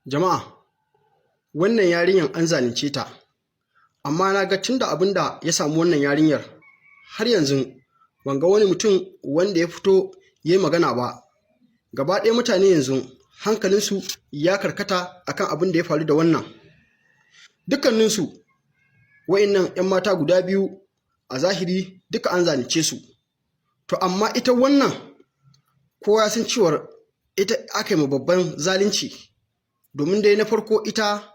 Jama'a, wannan yarinyar an zalunce ta, amma na ga tunda abin da ya samu wannan yarinyar har yanzu ban ga wani mutum wanda ya fito ya yi magana ba. Gaba ɗaya mutane yanzu hankalinsu ya karkata akan abin da ya faru da wannan. Dukkaninsu wa'innan 'yan mata guda biyu a zahiri duka an zalunce su. To amma ita wannan kowa ya san cewar ita aka yi ma babban zalunci. Domin dai na farko ita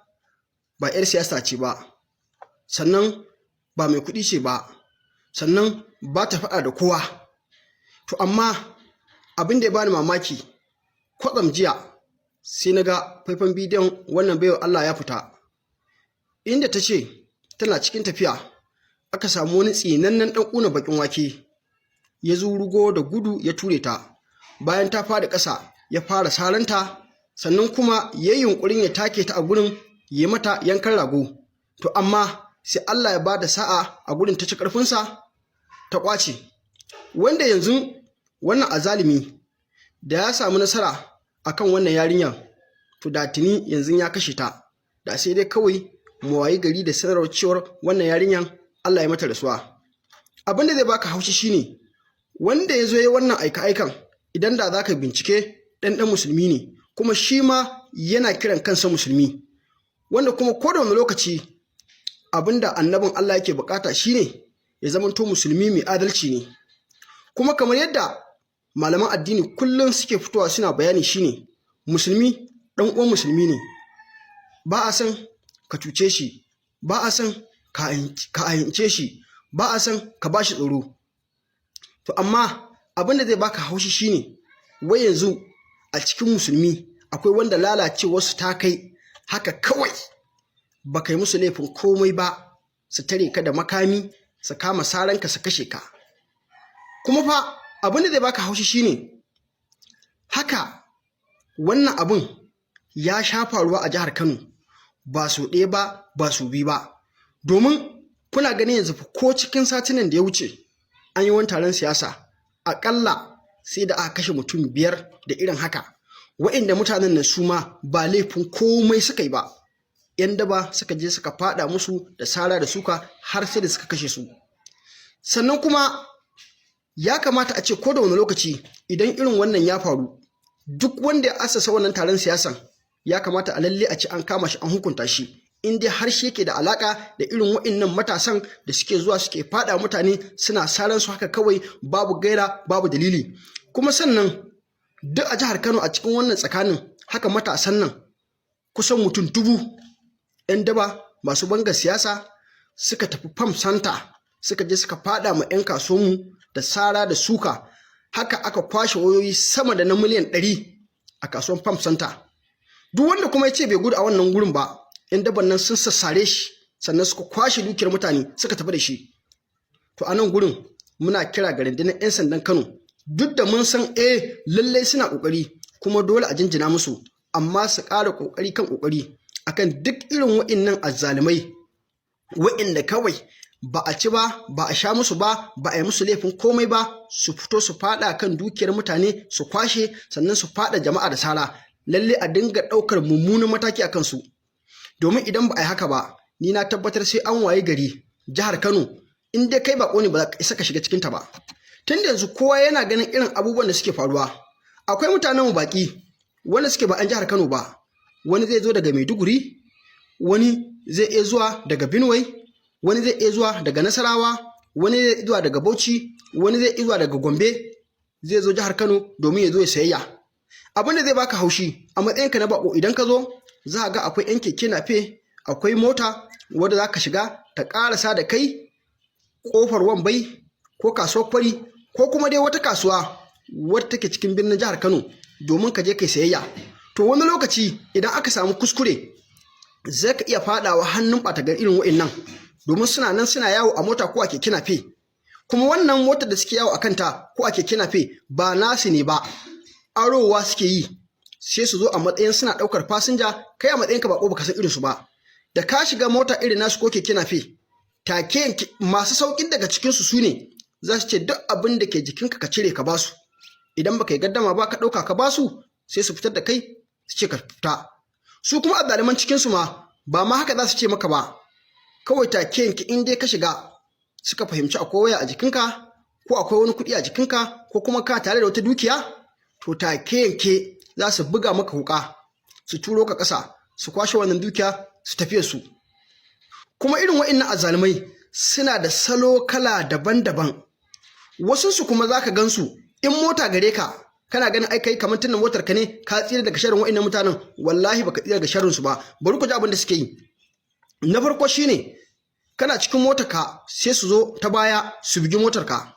ba 'yar siyasa ce ba, sannan ba mai kuɗi ce ba, sannan ba ta faɗa da kowa. To amma abin da ya bani mamaki, kwatsam jiya sai na ga faifan bidiyon wannan baiwar Allah ya fita, inda ta ce tana cikin tafiya aka samu wani tsinannen ɗan ƙuna baƙin wake ya zurugo da gudu ya ture ta. Bayan ta faɗi ƙasa ya fara saranta, sannan kuma ya yi yunƙurin ya take ta a gurin ya mata yankan rago. To amma sai Allah ya ba da sa'a a gurin ta ci ƙarfinsa ta ƙwace. Wanda yanzu wannan azalimi da ya samu nasara akan wannan yarinyar, to da tuni yanzu ya kashe ta, da sai dai kawai mu wayi gari da sanarwar cewar wannan yarinyar Allah ya mata rasuwa. Abin da zai baka haushi shine wanda ya zo ya wannan aika-aikan, idan da za ka bincike ɗan musulmi ne, kuma shi ma yana kiran kansa musulmi, wanda kuma ko da wani lokaci abinda annabin Allah yake bukata shine ya zamanto musulmi mai adalci ne. Kuma kamar yadda malaman addini kullum suke fitowa suna bayani shine musulmi ɗan uwan musulmi ne, ba a san ka cuce shi, ba a san ka ayince shi, ba a san ka bashi tsoro. To amma abin da zai baka haushi shine wai yanzu a cikin musulmi akwai wanda lalacewarsu ta kai haka kawai ba kai musu laifin komai ba su tare ka da makami su kama saranka su kashe ka. Kuma fa abin da zai baka haushi shine haka wannan abin ya sha faruwa a jihar Kano, ba su ɗaya ba ba su biyu ba. Domin kuna ganin yanzu ko cikin satinan da ya wuce an yi wani taron siyasa, aƙalla sai da aka kashe mutum 5 da irin haka, wa'inda mutanen nan su ma ba laifin komai suka yi ba. 'Yan daba suka je suka faɗa musu da sara da suka har sai da suka kashe su. Sannan kuma ya kamata a ce ko da wani lokaci idan irin wannan ya faru, duk wanda ya assasa wannan taron siyasan ya kamata a lalle a ce an kama shi, an hukunta shi, in dai har shi yake da alaka da irin wa'innan matasan da suke zuwa suke faɗa mutane suna saran su haka kawai babu gaira babu dalili. Kuma sannan duk a jihar Kano a cikin wannan tsakanin haka matasan nan kusan mutum 1000 'yan daba masu bangar siyasa suka tafi Farm Center suka je suka faɗa ma 'yan kasuwanmu da sara da suka. Haka aka kwashe wayoyi sama da na miliyan 100 a kasuwan Farm Center. Duk wanda kuma ya ce bai gudu a wannan gurin ba, 'yan daban nan sun sassare shi sannan suka kwashe dukiyar mutane suka tafi da shi. To a nan gurin muna kira ga rundunar 'yan sandan Kano, duk da mun san lallai suna ƙoƙari kuma dole a jinjina musu, amma su ƙara ƙoƙari kan ƙoƙari akan duk irin wa'innan azzalumai wa'inda kawai ba a ci ba, ba a sha musu ba, ba a yi musu laifin komai ba, su fito su faɗa kan dukiyar mutane su kwashe sannan su faɗa jama'a da sara. Lallai a dinga ɗaukar mummunan mataki a kansu, domin idan ba a yi haka ba ni na tabbatar sai an waye gari jihar Kano in dai kai baƙo ne ba za ka isa ka shiga cikinta ba. Tun da yanzu kowa yana ganin irin abubuwan da suke faruwa. Akwai mutanen baƙi wanda suke ba an jihar Kano ba, wani zai zo daga Maiduguri, wani zai iya zuwa daga Benue, wani zai iya zuwa daga Nasarawa, wani zai iya zuwa daga Bauchi, wani zai iya zuwa daga Gombe, zai zo jihar Kano domin ya zo ya sayayya. Abin da zai baka haushi a matsayinka na bako, idan ka zo za ga akwai 'yan keke nafe, akwai mota wadda za ka shiga ta ƙarasa da kai ƙofar Wambai ko kasuwar Kwari ko kuma dai wata kasuwa wadda take cikin birnin jihar Kano domin ka je kai sayayya. To wani lokaci idan aka samu kuskure zai ka iya faɗawa hannun ɓatagar irin wa'innan, domin suna nan suna yawo a mota ko a keke nafe, kuma wannan motar da suke yawo a kanta ko a keke nafe ba nasu ne ba, arowa suke yi, sai su zo a matsayin suna ɗaukar fasinja, kai a matsayin ka bako baka san irinsu ba. Da ka shiga mota irin nasu ko keke nafe, take masu saukin daga cikinsu su ne za su ce duk abin da ke jikinka ka cire ka basu, idan baka yi gaddama ba ka ɗauka ka basu sai su fitar da kai su ce ka fita. su kuma azzaliman cikin su ma ba ma haka za su ce maka ba, kawai take yanke in dai ka shiga suka fahimci akwai waya a jikinka ko akwai wani kuɗi a jikinka ko kuma ka tare da wata dukiya, to take yanke za su buga maka wuƙa su turo ka ƙasa su kwashe wannan dukiya su tafiye su. Kuma irin wa'innan azzalumai suna da salo kala daban-daban. Wasunsu kuma za ka gansu in mota gare ka kana ganin ai kai kamar tunan motar ka ne ka tsira daga sharrin wa'innan mutanen, wallahi baka tsira daga sharrin su ba. Bari ku ji abin da suke yi. Na farko shine kana cikin motar ka sai su zo ta baya su bugi motar ka.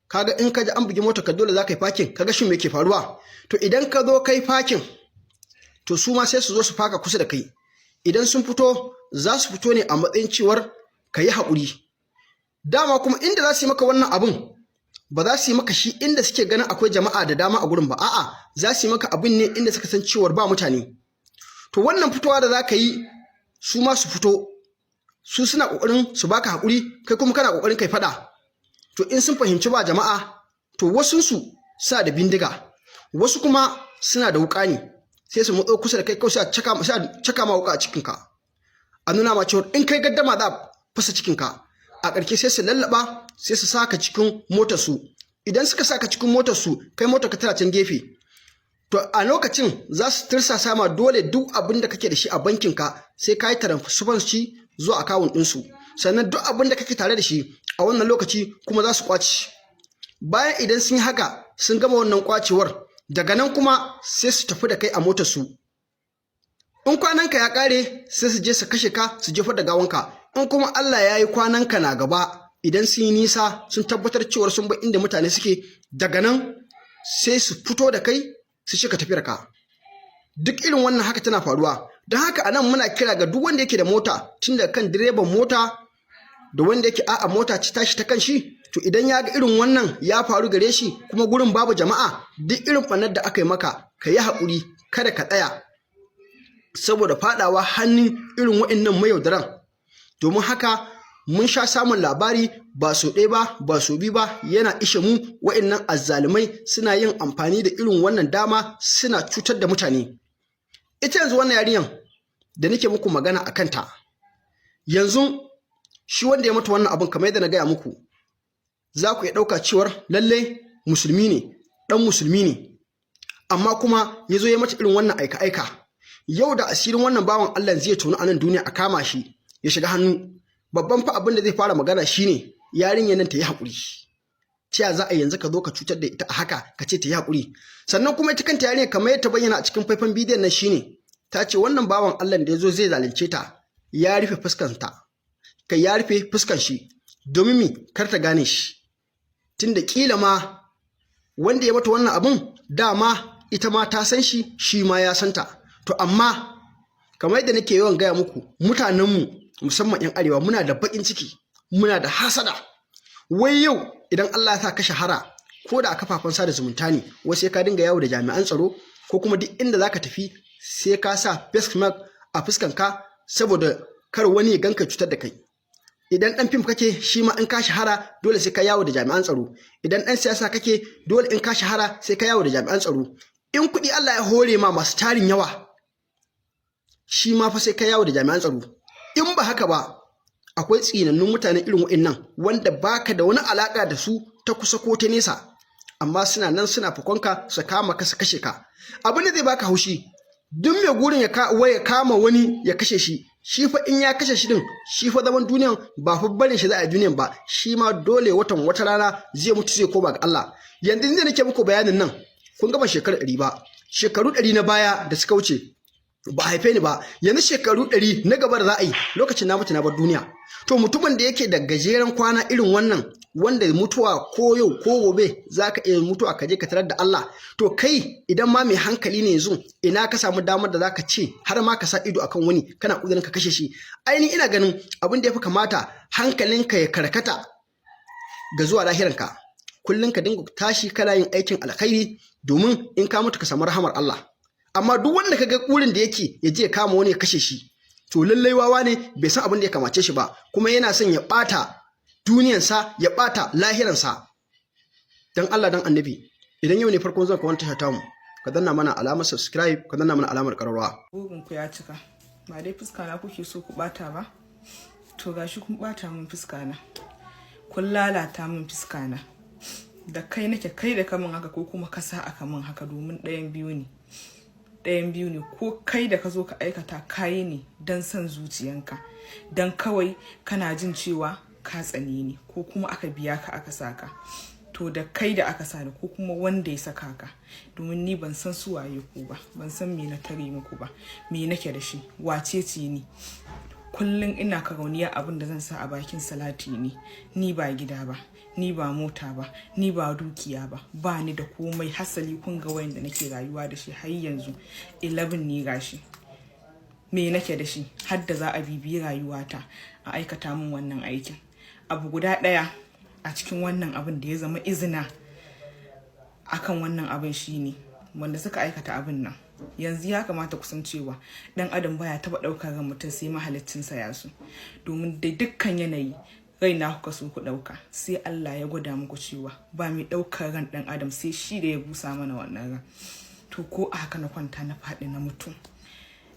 Kaga in ka ji an bugi motar ka dole za ka yi fakin, kaga shin me ke faruwa? To idan ka zo kai fakin, to su ma sai su zo su faka kusa da kai. Idan sun fito za su fito ne a matsayin cewar ka yi haƙuri. Dama kuma inda za su yi maka wannan abin ba za su yi maka shi inda suke ganin akwai jama'a da dama a gurin ba, a'a za su yi maka abin ne inda suka san cewar ba mutane. To wannan fitowa da za ka yi su ma su fito, su suna ƙoƙarin su baka haƙuri, kai kuma kana ƙoƙarin kai faɗa. To in sun fahimci ba jama'a, to wasunsu suna da bindiga, wasu kuma suna da wuƙa ne, sai su matso kusa da kai kawai sai a caka ma wuƙa a cikinka, a nuna ma cewa in kai gaddama za a fasa cikinka. A ƙarshe sai su lallaɓa sai su saka cikin motarsu. Idan suka saka cikin motarsu, kai motar ka tana can gefe, to a lokacin za su tirsasa ma dole duk abin da kake da shi a bankinka sai ka yi transfer shi zuwa akawun ɗinsu, sannan duk abin da kake tare da shi a wannan lokaci kuma za su ƙwace. Bayan idan sun yi haka sun gama wannan ƙwacewar, daga nan kuma sai su tafi da kai a motarsu. In kwananka ya ƙare sai su je su kashe ka su jefar da gawanka. In kuma Allah ya yi kwananka na gaba, idan sun yi nisa sun tabbatar cewar sun bar inda mutane suke, daga nan sai su fito da kai su shika tafiyar ka. Duk irin wannan haka tana faruwa. Don haka anan muna kira ga duk wanda yake da mota, tun daga kan direban mota da wanda yake a'a mota ci tashi ta kan shi, to idan ya ga irin wannan ya faru gare shi kuma gurin babu jama'a, duk irin ɓannar da aka yi maka ka yi haƙuri, kada ka tsaya saboda faɗawa hannun irin waɗannan mayaudaran. Domin haka mun sha samun labari ba so ɗaya ba ba so biyu ba, yana ishe mu waɗannan azzalumai suna yin amfani da irin wannan dama suna cutar da mutane. Ita yanzu wannan yarinyan da nake muku magana a kanta, yanzu shi wanda ya mata wannan abin kamar yadda na gaya muku, za ku iya ɗauka cewar lallai musulmi ne, ɗan musulmi ne, amma kuma ya zo ya mata irin wannan aika-aika. Yau da asirin wannan bawan Allah zai tonu a nan duniya a kama shi ya shiga hannu, babban fa abin da zai fara magana shine yarinyar nan ta yi haƙuri. Ta ya za a yanzu ka zo ka cutar da ita a haka ka ce ta yi haƙuri? Sannan kuma ita kanta yarinyar kamar yadda ta bayyana a cikin faifan bidiyon nan shine ta ce wannan bawan Allah da ya zo zai zalunce ta ya rufe fuskanta, kai ya rufe fuskan shi domin mi kar ta gane shi, tunda kila ma wanda ya mata wannan abun dama ita ma ta san shi, shi ma ya santa. To amma kamar yadda nake yawan gaya muku, mutanenmu musamman 'yan arewa muna da baƙin ciki, muna da hasada. Wai yau idan Allah ya sa ka shahara ko da a kafafen sada zumunta ne, wai sai ka dinga yawo da jami'an tsaro, ko kuma duk inda zaka tafi sai ka sa face mask a fuskanka saboda kar wani ya ganka cutar da kai. Idan ɗan fim kake, shi ma in ka shahara dole sai ka yawo da jami'an tsaro. Idan ɗan siyasa kake, dole in ka shahara sai ka yawo da jami'an tsaro. In kuɗi Allah ya hore ma masu tarin yawa, shi ma fa sai ka yawo da jami'an tsaro. In ba haka ba, akwai tsinannun mutane irin wa'innan wanda baka da wani alaka da su ta kusa ko ta nesa, amma suna nan suna fakonka su kama ka su kashe ka. Abin da zai baka haushi, duk mai gurin ya kama wani ya kashe shi, shi fa in ya kashe shi din, shi fa zaman duniyan ba fa barin shi za a yi duniyan ba, shi ma dole wata rana zai mutu zai koma ga Allah. Yanzu inda nake muku bayanin nan, kun gaba shekaru 100 ba, shekaru 100 na baya da suka wuce ba a haife ni ba, yanzu shekaru 100 na gaba da za a yi lokacin na mutu na bar duniya. To mutumin da yake da gajeren kwana irin wannan, wanda mutuwa ko yau ko gobe za ka iya mutuwa ka je ka tarar da Allah, to kai idan ma mai hankali ne yanzu, ina ka samu damar da za ka ce har ma ka sa ido akan wani kana ƙudurin ka kashe shi? Ainihin ina ganin abin da ya fi kamata hankalinka ya karkata ga zuwa lahiranka, kullum ka dinga tashi kana yin aikin alkhairi domin in ka mutu ka samu rahamar Allah. Amma duk wanda ka ga ƙurin da yake ya je ya kama wani ya kashe shi, to lallai wawa ne, bai san abin da ya kamace shi ba, kuma yana son ya ɓata duniyansa ya ɓata lahiransa. Dan Allah dan annabi, idan yau ne farkon zuwa ka wani tasha tamu, ka danna mana alamar subscribe, ka danna mana alamar ƙararrawa. Burin ku ya cika, ba dai fuska na kuke so ku bata ba, to gashi kun bata min fuska na, kun lalata min fuska na. Da kai nake, kai da kamun haka ko kuma ka sa aka min haka, domin ɗayan biyu ne, ko kai da ka zo ka aikata kayi ne don son zuciyanka, don kawai kana jin cewa ka tsane ni, ko kuma aka biya ka aka saka. To da kai da aka sa ko kuma wanda ya saka ka, domin ni ban san su waye ku ba, ban san me na tare muku ba, me nake da shi, wace ce ni. Kullum ina karauniya abin da zan sa a bakin salati ne. Ni ba gida ba, ni ba mota ba, ni ba dukiya ba, ba ni da komai. Hasali kun ga wayan da nake rayuwa da shi har yanzu 11 ne gashi. Me nake da shi har da za a bibiyi rayuwata a aikata min wannan aikin. Abu guda ɗaya a cikin wannan abin da ya zama izina akan wannan abin shine wanda suka aikata abin nan. Yanzu ya kamata ku san cewa dan adam baya taba daukar ran mutum sai mahaliccinsa ya so, domin da dukkan yanayi raina kuka so ku dauka, sai Allah ya gwada muku cewa ba mai daukar ran dan adam sai shi da ya busa mana wannan ran. To ko a haka na kwanta na faɗi na mutum,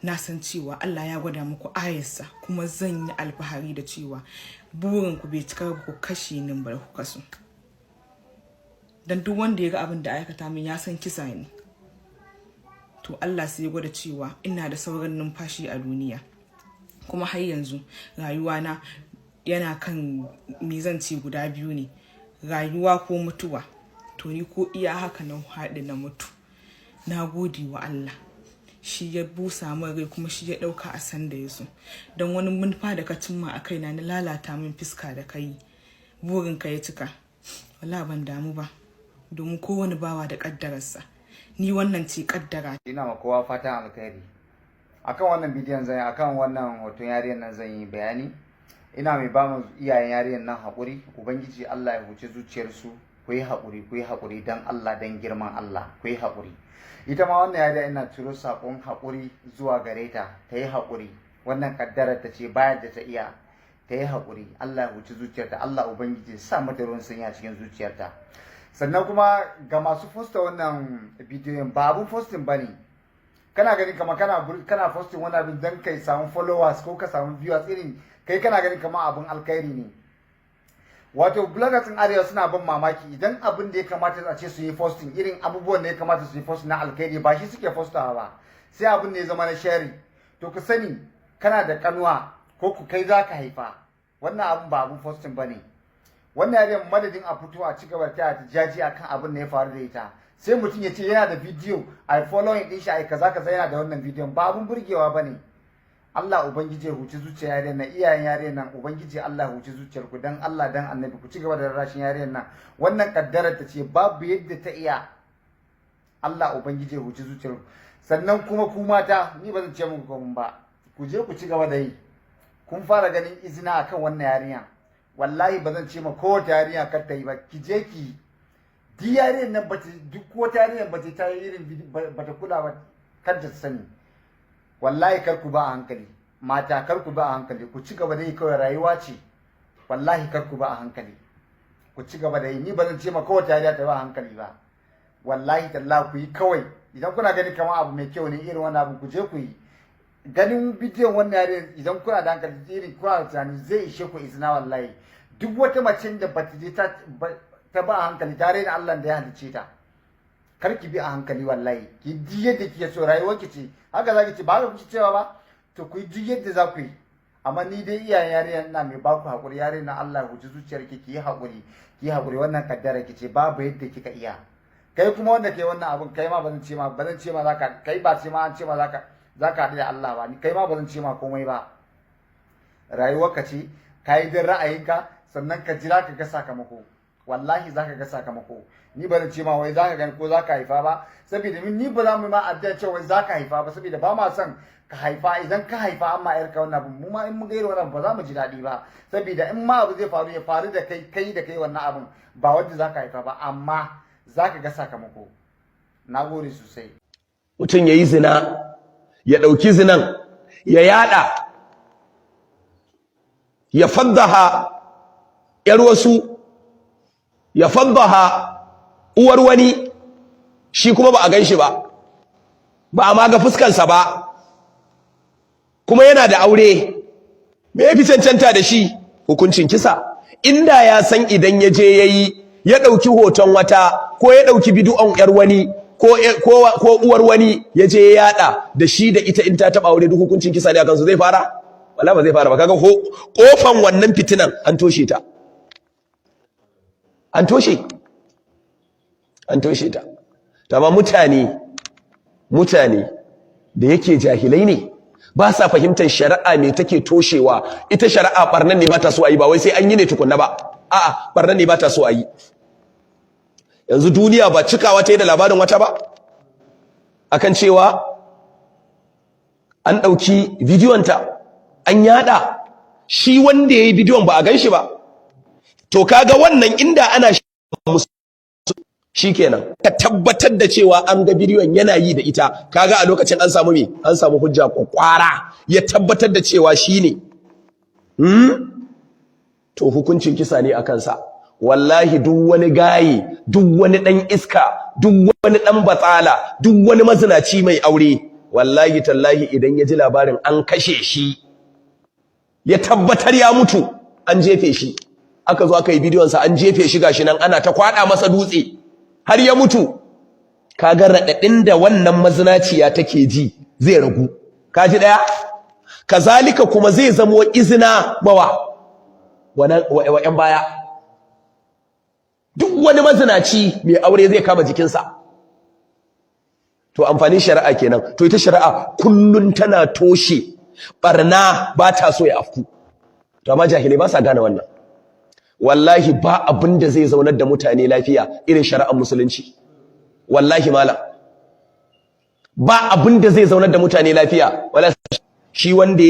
na san cewa Allah ya gwada muku ayarsa, kuma zan yi alfahari da cewa burin ku bai cika ba, ku kashe ni ba ku kaso. Dan duk wanda ya ga abin da aikata min ya san kisa ne. To Allah sai ya gwada cewa ina da sauran numfashi a duniya, kuma har yanzu rayuwana yana kan mizanci guda biyu ne, rayuwa ko mutuwa. To ni ko iya haka na haɗu na mutu, na gode wa Allah, shi ya busa min rai kuma shi ya ɗauka a san da ya so. Don wani munfa da ka cimma a kaina na lalata min fiska da kai, burin ka ya cika, wala ban damu ba, domin kowane bawa da ƙaddararsa. Ni wannan ce kaddara. Ina ma kowa fatan alkhairi. Akan wannan bidiyon zan yi, akan wannan hoton yarinyar nan zan yi bayani. Ina mai ba mu iyayen yarinyar nan haƙuri, ubangiji Allah ya huce zuciyarsu. Ku yi haƙuri dan Allah, dan girman Allah, ku yi haƙuri. Ita ma wannan yarinya ina turo saƙon haƙuri zuwa gare ta, ta yi haƙuri. Wannan kaddarar ta ce bayan da ta iya, ta yi haƙuri. Allah ya huce zuciyarta, Allah ubangiji sa mata ruwan sanyi a cikin zuciyarta. Sannan kuma ga masu fosta wannan bidiyon, ba abun fostin bane. Kana gani kamar kana fostin wani abin dan kai samu followers ko ka samu viewers, irin kai kana gani kamar abun alkhairi ne. Wato bloggers din Arewa suna ban mamaki, idan abin da ya kamata a ce su yi posting, irin abubuwan da ya kamata su yi posting na alkhairi ba shi suke postawa ba, sai abin da ya zama na shari. To ku sani kana da kanuwa ko ku kai zaka haifa, wannan abun ba abun posting bane. Wannan yaren madadin a fito a cigaba da ta jaji akan abin da ya faru da ita, sai mutum ya ce yana da bidiyo a following din shi a kaza yana da wannan bidiyon, ba abun burgewa bane. Allah ubangiji ya huci zuciyar yaren nan, iyayen yaren nan ubangiji Allah ya huci zuciyar ku, dan Allah dan Annabi ku cigaba da rashin yaren nan. Wannan kaddarar ta ce babu yadda ta iya, Allah ubangiji ya huci zuciyar ku. Sannan kuma ku mata, ni ba zan ce muku komai ba, ku je ku cigaba da yi. Kun fara ganin izina akan wannan yarinya, wallahi ba zan ce ma kowace yarinya kar ta yi ba, ki je ki di yarinyar nan duk wata yarinyar bata ta yi irin bata kula ba, kar ta sani. Wallahi kar ku ba a hankali, mata kar ku ba a hankali, ku ci gaba da yi, kawai rayuwa ce. Wallahi kar ku ba a hankali, ku ci gaba da yi. Ni ba zan ce ma kowace yarinya ta ba a hankali ba, wallahi tallahi ku yi kawai. Idan kuna gani kamar abu mai kyau ne irin wannan abu, ku je ku yi. Ganin bidiyon wannan yare, idan kuna da hankali irin kuna da tunani, zai ishe ku izina wallahi. Duk wata mace da bata je ta ba a hankali, ta raina Allah da ya halice ta, kar ki bi a hankali wallahi. Ki ji yadda kike so, rayuwar ki ce haka zaki ce, ba haka kuke cewa ba, to ku ji yadda za ku yi. Amma ni dai iyayen yarinya ina mai ba ku haƙuri, yarinya Allah ya huci zuciyar ki, ki yi haƙuri, wannan kaddara ki ce, babu yadda kika iya. Kai kuma wanda kai wannan abun, kai ma ba zan ce ma zaka, kai ba ce ma an ce ma zaka haɗu da Allah ba, kai ma ba zan ce ma komai ba. Rayuwarka ce, ka yi din ra'ayinka, sannan ka jira ka ga sakamako. Wallahi za ka ga sakamako. Ni ba zan ce ma wai za ka gani ko za ka haifa ba, saboda ni ba za mu ma addu'a cewa wai za ka haifa ba, saboda ba ma son ka haifa. Idan ka haifa amma yarka wannan abun, mu ma in mun gaira wannan ba za mu ji daɗi ba, saboda in ma abu zai faru ya faru da kai wannan abun, ba wanda za ka haifa ba, amma za ka ga sakamako. Na gode sosai. Mutum ya yi zina, ya ɗauki zinan, ya yada, ya faddaha ‘yar wasu, ya faddaha uwar wani, shi kuma ba a gan shi ba. ba a ma ga fuskansa ba, kuma yana da aure, me ya fi cancanta da shi? Hukuncin kisa. Inda ya san idan ya je ya ɗauki hoton wata ko ya ɗauki bidiyon ‘yar wani ko uwar wani ya je ya yaɗa da shi da ita in ta taɓa aure duk hukuncin kisa ne a kansu, zai fara? Wala ba zai fara ba. Kaga ƙofan wannan fitinan an toshe ta. An toshe ta. Amma mutane da yake jahilai ne, ba sa fahimtar shari'a me take toshewa. Ita shari'a barnan ne ba ta so a yi, ba wai sai an yi ne tukunna ba. A'a, barnan ne ba ta so a yi. Yanzu duniya ba cikawa ta yi da labarin wata ba akan cewa an ɗauki bidiyonta an yada, shi wanda ya yi bidiyon ba a gan shi ba. To kaga wannan inda ana shi kenan ka tabbatar da cewa an ga bidiyon yana yi da ita, kaga a lokacin an samu me? An samu hujja kwakwara ya tabbatar da cewa shi ne. To hukuncin kisa ne a kansa. Wallahi duk wani gaye, duk wani dan iska, duk wani dan batsala, duk wani mazinaci mai aure, wallahi tallahi idan ya ji labarin an kashe shi, ya tabbatar ya mutu, an jefe shi, aka zo aka yi bidiyonsa an jefe shi gashi nan ana ta kwada masa dutse har ya mutu, kaga raɗaɗin da wannan mazinaciya take ji zai ragu. Kaji ɗaya? Kazalika kuma zai zamo izina bawa wa 'yan baya. Duk wani mazinaci mai aure zai kama jikinsa. To amfanin shari'a kenan. To ita shari'a kullun tana toshe barna, ba ta so ya afku. To amma jahilai ba sa gane wannan. Wallahi ba abin da zai zaunar da mutane lafiya irin shari'ar musulunci. Wallahi malam, ba abin da zai zaunar da mutane lafiya. Wallahi shi wanda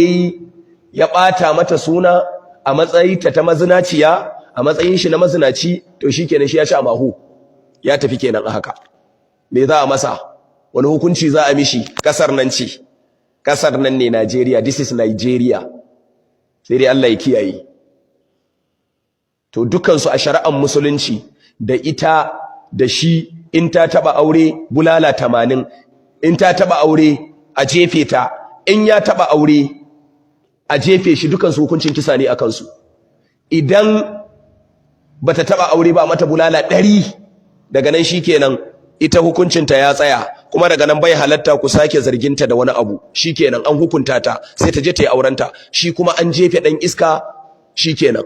ya ɓata mata suna a matsayi ta mazinaciya, a matsayin shi na mazinaci, to shikenan shi ya ci amahu, ya tafi kenan a haka. Me za a masa? Wani hukunci za a mishi? Kasar nan ce, kasar nan ne Nigeria, this is Nigeria. Sai dai Allah ya kiyaye. To dukansu a shari'ar musulunci, da ita da shi, in ta taba aure bulala 80, in ta taba aure a jefe ta, in ya taba aure a jefe shi, dukansu hukuncin kisa ne a kansu. Idan bata taba aure ba mata bulala 100, daga nan shikenan ita hukuncinta ya tsaya, kuma daga nan bai halatta ku sake zarginta da wani abu. Shikenan an hukunta ta, sai ta je ta yi aurenta. Shi kuma an jefe dan iska, shikenan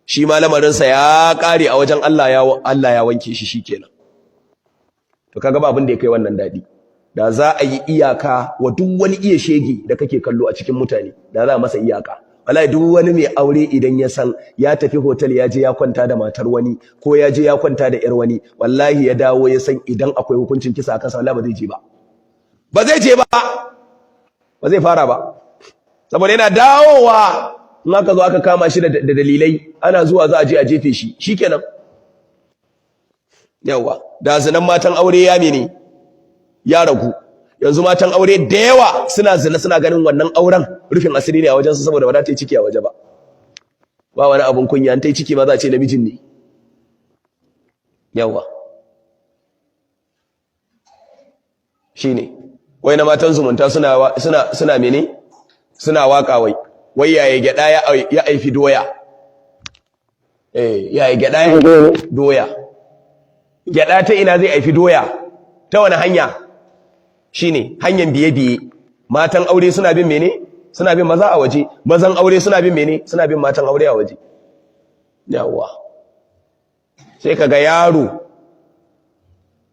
shi ma lamarinsa ya kare a wajen Allah ya wanke shi, shikenan. To kaga ba abin da ya kai wannan dadi. Da za a yi iyaka wa duk wani iya shege da kake kallo a cikin mutane, da za a masa iyaka. Wallahi duk wani mai aure idan ya san ya tafi hotel ya je ya kwanta da matar wani, ko ya je ya kwanta da yar wani, wallahi ya dawo ya san idan akwai hukuncin kisa akan sa, wallahi ba zai je ba. Ba zai je ba. Ba zai fara ba. Saboda yana dawowa in aka zo aka kama shi da dalilai, ana zuwa za a je a jefe shi, shikenan. Yawa, da zinan matan aure ya mene? Ya ragu. Yanzu matan aure da yawa suna zina, suna ganin wannan auren rufin asiri ne a wajen su, saboda ba za ta yi ciki a waje ba. Ba wani abun kunya, an ta yi ciki ma za a ce namijin ne. Yawa. Shine. Wai na matan zumunta suna mene? Suna waka wai yaya gyada ya aifi doya. Yaya gyada ya doya. Gyada ta ina zai aifi doya? Ta wani hanya? Shine hanyar biye-biye. Matan aure suna bin mene? Suna bin maza a waje. Mazan aure suna bin mene? Suna bin matan aure a waje. Yawwa. Sai kaga yaron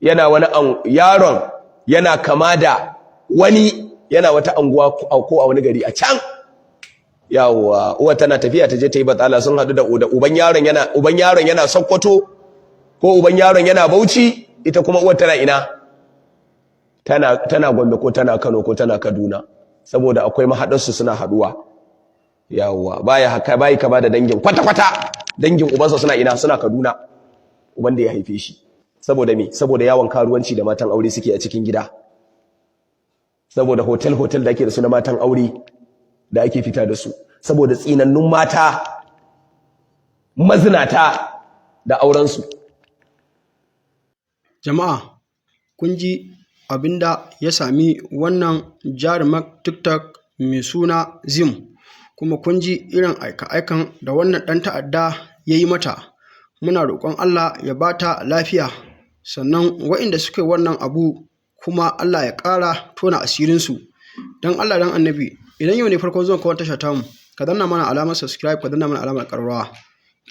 yana kama da wani, yana wata anguwa ko a wani gari a can. Yawwa, uwa tana tafiya ta je ta yi batsala, sun hadu da uban yaron yana Sokoto, ko uban yaron yana Bauchi, ita kuma uwar tana ina? Tana Gombe ko tana Kano ko tana Kaduna, saboda akwai mahadarsu suna haduwa. Yawwa, bai kama da dangin kwata-kwata. Dangin ubansa suna ina? Suna Kaduna. Uban da ya haife shi. Saboda me? Saboda yawon karuwanci da matan aure suke a cikin gida. Saboda hotel da ake da su na matan aure da ake fita da su. Saboda tsinannun mata mazinata da aurensu. Jama'a, kun ji abinda ya sami wannan jarumar TikTok mai suna Zim, kuma kun ji irin aika-aikan da wannan ɗan ta'adda ya yi mata. Muna roƙon Allah ya ba ta lafiya, sannan waɗanda suka yi wannan abu kuma Allah ya ƙara tona asirinsu. Don Allah don annabi, idan yau ne farkon zuwan kawai tasha tamu, ka danna mana alamar subscribe, ka danna mana alamar ƙararrawa,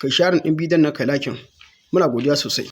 kai sharing ɗin bidiyon nan kai lakin. Muna godiya sosai.